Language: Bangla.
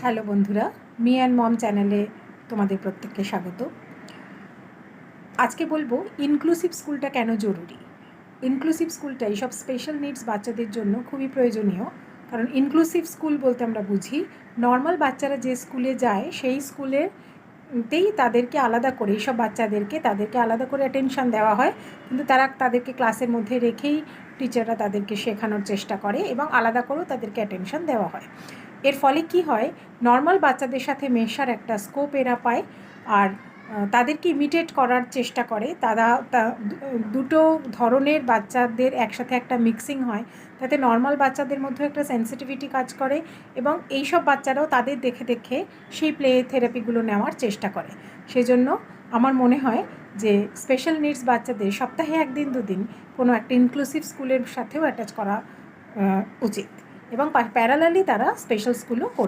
হ্যালো বন্ধুরা, মি অ্যান্ড মম চ্যানেলে তোমাদের প্রত্যেককে স্বাগত। আজকে বলবো ইনক্লুসিভ স্কুলটা কেন জরুরি। ইনক্লুসিভ স্কুলটা এইসব স্পেশাল নিডস বাচ্চাদের জন্য খুবই প্রয়োজনীয়, কারণ ইনক্লুসিভ স্কুল বলতে আমরা বুঝি নর্মাল বাচ্চারা যে স্কুলে যায় সেই স্কুলেতেই তাদেরকে আলাদা করে, এইসব বাচ্চাদেরকে তাদেরকে আলাদা করে অ্যাটেনশান দেওয়া হয়, কিন্তু তাদেরকে ক্লাসের মধ্যে রেখেই টিচাররা তাদেরকে শেখানোর চেষ্টা করে এবং আলাদা করেও তাদেরকে অ্যাটেনশান দেওয়া হয়। এর ফলে কি হয়, নর্মাল বাচ্চাদের সাথে মেশার একটা স্কোপ এরা পায়, আর তাদেরকে ইমিটেট করার চেষ্টা করে। তারা দুটো ধরনের বাচ্চাদের একসাথে একটা মিক্সিং হয়, তাতে নর্মাল বাচ্চাদের মধ্যে একটা সেন্সিটিভিটি কাজ করে এবং এইসব বাচ্চারাও তাদের দেখে দেখে সেই প্লে থেরাপিগুলো নেওয়ার চেষ্টা করে। সেজন্য আমার মনে হয় যে স্পেশাল নিডস বাচ্চাদের সপ্তাহে 1 দিন 2 দিন কোনো একটা ইনক্লুসিভ স্কুলের সাথেও অ্যাটাচ করা উচিত এবং প্যারালালি তারা স্পেশাল স্কুলও করবে।